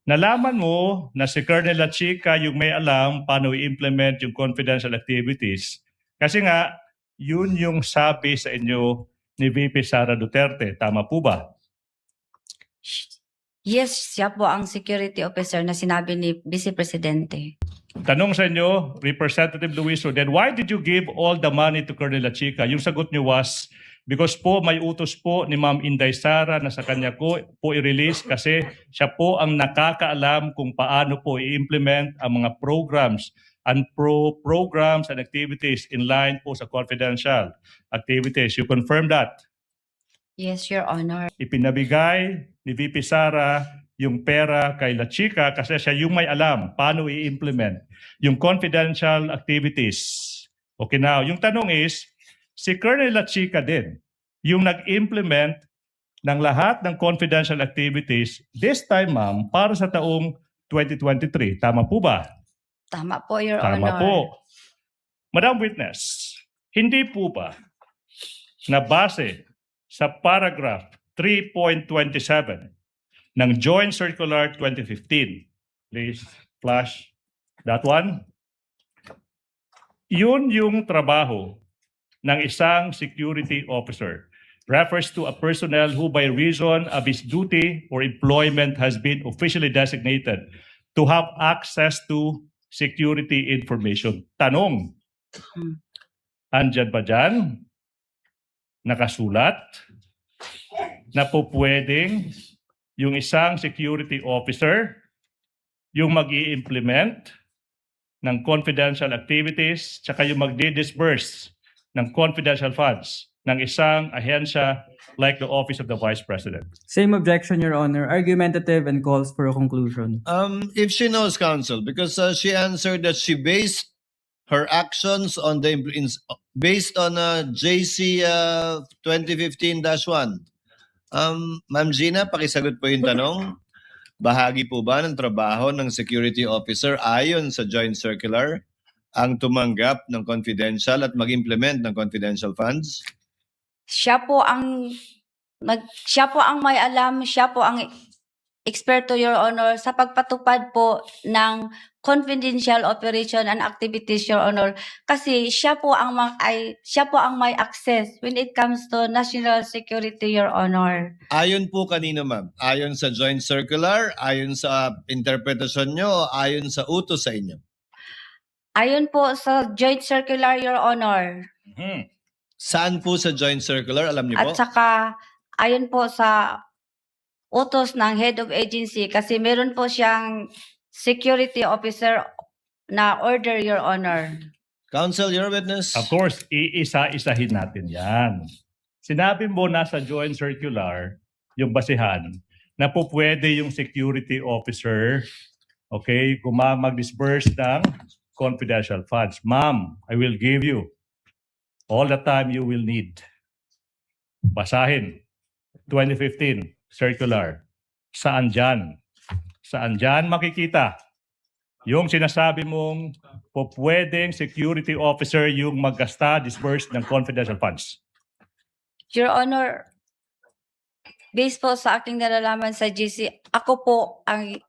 nalaman mo na si Colonel Lachica yung may alam paano i-implement yung confidential activities. Kasi nga, yun yung sabi sa inyo ni VP Sara Duterte. Tama po ba? Yes, siya po ang security officer na sinabi ni Vice Presidente. Tanong sa inyo, Representative Luiso, then why did you give all the money to Colonel Lachica? Yung sagot niyo was, because po may utos po ni Ma'am Inday Sara na sa kanya ko po i-release kasi siya po ang nakakaalam kung paano po i-implement ang mga programs and programs and activities in line po sa confidential activities. You confirm that? Yes, Your Honor. Ipinabigay ni VP Sara yung pera kay Lachica kasi siya yung may alam paano i-implement yung confidential activities. Okay, now, yung tanong is, si Colonel Lachica din, yung nag-implement ng lahat ng confidential activities, this time, ma'am, para sa taong 2023. Tama po ba? Tama po, Your Tama Honor. po. Madam Witness, hindi po ba na base sa paragraph 3.27 ng Joint Circular 2015, please flash that one. Yun yung trabaho ng isang security officer. Refers to a personnel who by reason of his duty or employment has been officially designated to have access to security information. Tanong, andyan ba dyan nakasulat na po pwedeng yung isang security officer yung mag-i-implement ng confidential activities tsaka yung mag-disburse ng confidential funds ng isang ahensya like the Office of the Vice President? Same objection, Your Honor. Argumentative and calls for a conclusion. If she knows, counsel, because she answered that she based her actions on based on JC 2015-1. Ma'am Gina, pakisagot po yung tanong. Bahagi po ba ng trabaho ng security officer ayon sa joint circular ang tumanggap ng confidential at mag-implement ng confidential funds? Siya po ang may alam, siya po ang eksperto, Your Honor, sa pagpatupad po ng confidential operation and activities, Your Honor, kasi siya po ang may access when it comes to national security, Your Honor. Ayon po kanino, ma'am? Ayon sa joint circular, ayon sa interpretasyon nyo, o ayon sa utos sa inyo? Ayon po sa joint circular, Your Honor. Saan po sa joint circular? Alam niyo po? At saka ayon po sa utos ng head of agency kasi meron po siyang security officer na order, Your Honor. Counsel, your witness. Of course, iisa-isahin natin yan. Sinabi mo na sa joint circular, yung basihan, na po pwede yung security officer, okay, mag-disburse ng confidential funds. Ma'am, I will give you all the time you will need. Basahin. 2015 circular. Saan dyan? Saan dyan makikita? Yung sinasabi mong po pwedeng security officer yung maggasta, disburse ng confidential funds. Your Honor, based po sa aking nalalaman sa GC, ako po ang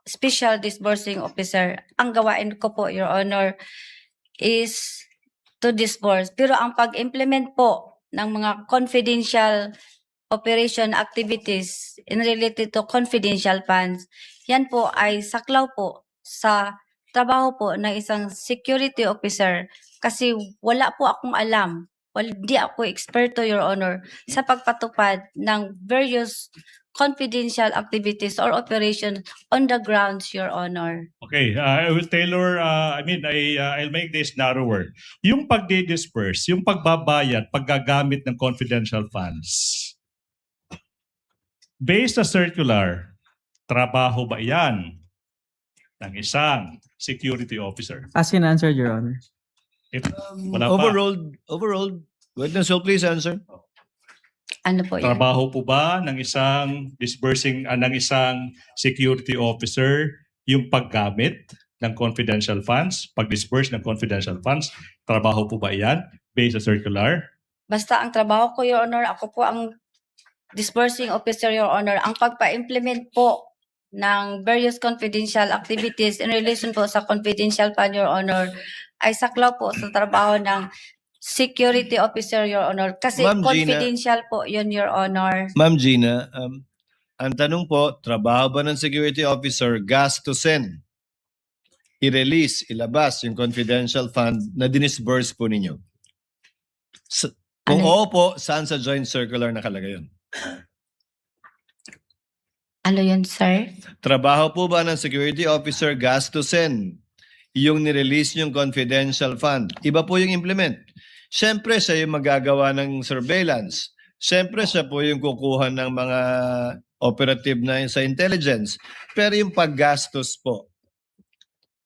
special disbursing officer. Ang gawain ko po, Your Honor, is to disburse. Pero ang pag-implement po ng mga confidential operation activities in related to confidential funds, yan po ay saklaw po sa trabaho po ng isang security officer kasi wala po akong alam. Hindi ako eksperto, Your Honor, sa pagpatupad ng various confidential activities or operations on the grounds, Your Honor. Okay, I will tailor, I'll make this narrower. Yung pagdi-disperse, yung pagbabayad, paggagamit ng confidential funds, based sa circular, trabaho ba yan ng isang security officer? Ask and answer, Your Honor. If wala pa, Overruled. Witness will please answer. Ano po yan? trabaho po ba ng isang ng isang security officer yung paggamit ng confidential funds, pag-disperse ng confidential funds? Trabaho po ba yan based sa circular? Basta ang trabaho ko, Your Honor, ako po ang disbursing officer, Your Honor. Ang pagpa-implement po ng various confidential activities in relation po sa confidential fund, Your Honor, ay saklaw po sa trabaho ng security officer, Your Honor. Kasi Ma'am Gina. confidential po yun, Your Honor. Ma'am Gina, ang tanong po, trabaho ba ng security officer gastusin, i-release, ilabas yung confidential fund na dinisburse po ninyo? Kung Ano? oo po, saan sa joint circular nakalagay yun? Ano yun, sir? Trabaho po ba ng security officer gastusin yung nirelease yung confidential fund? Iba po yung implement. Siyempre, siya yung magagawa ng surveillance. Siyempre, siya po yung kukuha ng mga operative na sa intelligence. Pero yung paggastos po,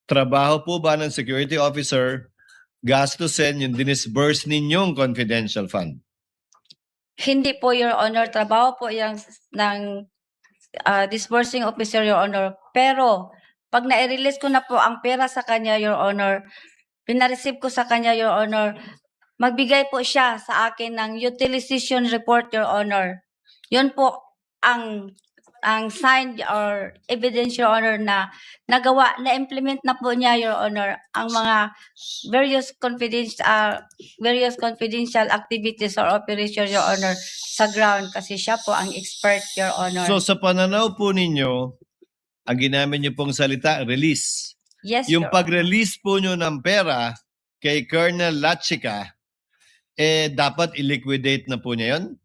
trabaho po ba ng security officer gastusin yung dinisburse ninyong confidential fund? Hindi po, Your Honor. Trabaho po yung ng disbursing officer, Your Honor. Pero, pag na-release ko na po ang pera sa kanya, Your Honor, pinareceive ko sa kanya, Your Honor, magbigay po siya sa akin ng utilization report, Your Honor. Yun po ang signed or evidence, Your Honor, na nagawa, na-implement na po niya, Your Honor, ang mga various confidential activities or operations, Your Honor, sa ground kasi siya po ang expert, Your Honor. So sa pananaw po ninyo, ang ginamit niyo pong salita, release. Yes, Yung Your pag-release po nyo ng pera kay Colonel Lachica, dapat i-liquidate na po niya yun?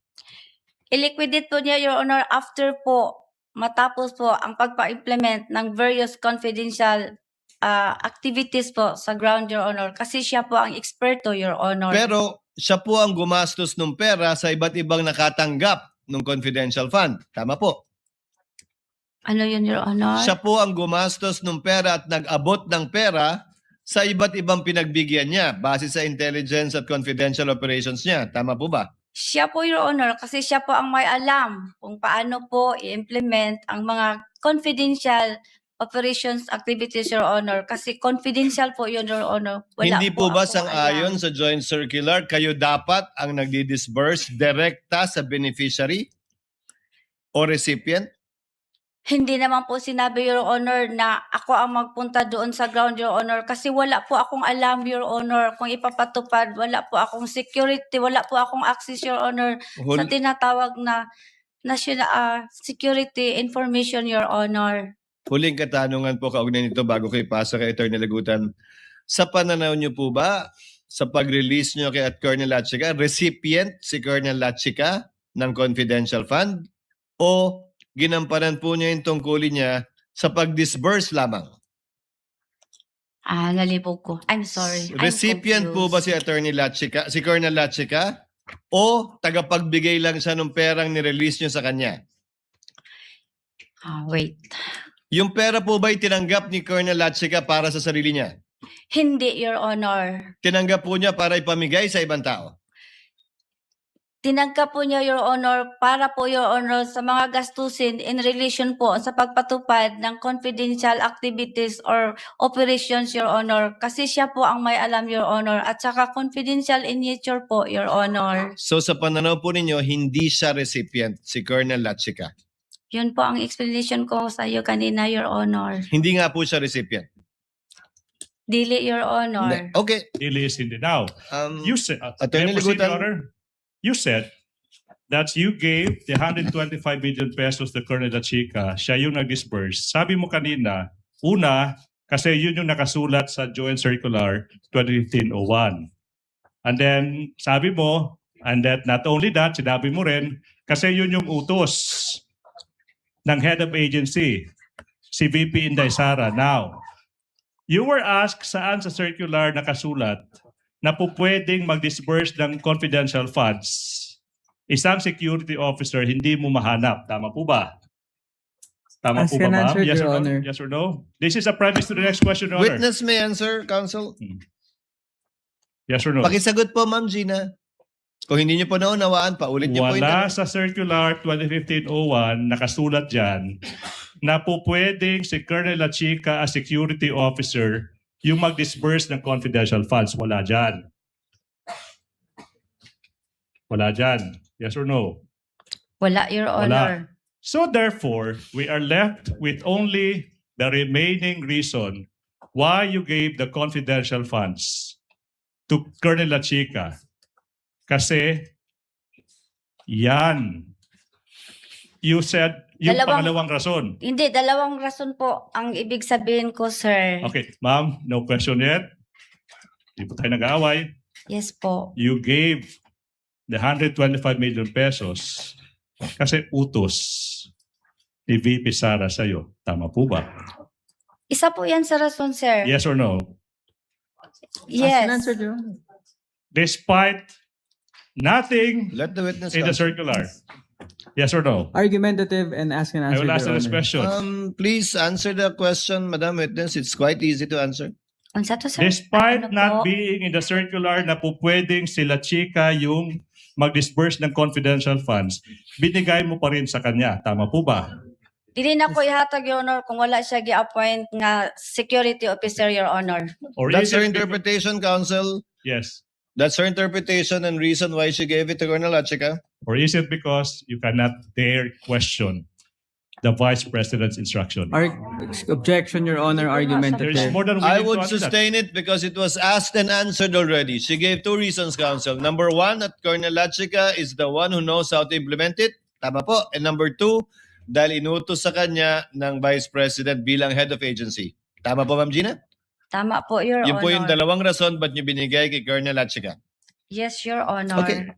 I-liquidate po niya, Your Honor, after po, matapos po ang pagpa-implement ng various confidential activities po sa ground, Your Honor. Kasi siya po ang eksperto, Your Honor. Pero siya po ang gumastos ng pera sa iba't ibang nakatanggap ng confidential fund. Tama po. Ano yun, Your Honor? Siya po ang gumastos ng pera at nag-abot ng pera sa iba't ibang pinagbigyan niya base sa intelligence at confidential operations niya. Tama po ba? Siya po, Your Honor, kasi siya po ang may alam kung paano po i-implement ang mga confidential operations activities, Your Honor. Kasi confidential po yun, Your Honor. Wala Hindi po ba akong sang-ayon alam. sa joint circular, kayo dapat ang nagdi-disburse direkta sa beneficiary o recipient? Hindi naman po sinabi, Your Honor, na ako ang magpunta doon sa ground, Your Honor. Kasi wala po akong alam, Your Honor, kung ipapatupad. Wala po akong security, wala po akong access, Your Honor, sa tinatawag na national security information, Your Honor. Huling katanungan po kaugnay nito bago ko ipasa kay Attorney Lagutan. Sa pananaw niyo po ba, sa pag-release niyo kay Colonel Lachica, recipient si Colonel Lachica ng confidential fund o ginampanan po niya yung tungkulin niya sa pag-disburse lamang? Nalibog ko. I'm sorry. I'm Recipient po ba confused. si Attorney Lachica, si Colonel Lachica? O tagapagbigay lang siya ng perang nirelease niyo sa kanya? Wait. Yung pera po ba'y tinanggap ni Colonel Lachica para sa sarili niya? Hindi, Your Honor. Tinanggap po niya para ipamigay sa ibang tao? Tinangka po niya, Your Honor, para po, Your Honor, sa mga gastusin in relation po sa pagpatupad ng confidential activities or operations, Your Honor. Kasi siya po ang may alam, Your Honor, at saka confidential in nature po, Your Honor. So sa pananaw po ninyo, hindi siya recipient, si Colonel Lachica. Yun po ang explanation ko sa iyo kanina, Your Honor. Hindi nga po siya recipient. Dili, Your Honor. Okay. Really is hindi. Now, you said, Attorney may I proceed, Lagutan. Your Honor? You said that you gave the 125 million pesos to Colonel Lachica. Siya yung nag-disperse. Sabi mo kanina, una, kasi yun yung nakasulat sa Joint Circular 2015-01. And then, sabi mo, and that not only that, sinabi mo rin, kasi yun yung utos ng head of agency, si VP Inday Sara. Now, you were asked saan sa circular nakasulat na po pwedeng mag-disburse ng confidential funds. Isang security officer, hindi mo mahanap. Tama po ba? Tama As po ba, can ma'am? answer, Yes Your or no? Honor. Yes or no? This is a preface to the next question, Your Honor. Witness may answer, counsel. Yes or no? Pakisagot po, Ma'am Gina. Kung hindi niyo po naunawaan, paulit niyo po yung Wala tanong. sa Circular 2015-01 nakasulat dyan na po pwedeng si Colonel Lachica as security officer yung mag-disburse ng confidential funds. Wala dyan. Wala dyan. Yes or no? Wala, Your Honor. So therefore, we are left with only the remaining reason why you gave the confidential funds to Colonel La Chica. Kasi yan. You said yung pangalawang rason. Hindi, dalawang rason po ang ibig sabihin ko, sir. Okay, ma'am, no question yet. Hindi po tayo nag-aaway. Yes po. You gave the 125 million pesos kasi utos ni VP Sara sa'yo. Tama po ba? Isa po yan sa rason, sir. Yes or no? Yes. Answer, Your Honor. Despite nothing Let the witness in the answer. circular. Yes or no? Argumentative and ask and I answer, will Your answer this Honor. question. Please answer the question, Madam Witness. It's quite easy to answer. Unsa to, sir? Despite Ano not po? being in the circular na po pwedeng sila Chica yung mag-disburse ng confidential funds, binigay mo pa rin sa kanya. Tama po ba? Dili na ko ihatag, Your Honor, kung wala siya gi-appoint nga security officer, Your Honor. Or That's is her it- interpretation, counsel. Yes. That's her interpretation and reason why she gave it to Colonel Achika. Or is it because you cannot dare question the Vice President's instruction? Objection, Your Honor. There is Argumentative. more than I willing to would answer that. sustain it because it was asked and answered already. She gave two reasons, counsel. Number one, that Colonel Achika is the one who knows how to implement it. Tama po. And number two, dahil inutos sa kanya ng Vice President bilang head of agency. Tama po, Ma'am Gina? Tama po, Your Yun Honor. po yung dalawang rason ba't niyo binigay kay Colonel Achika. Yes, Your Honor. Okay.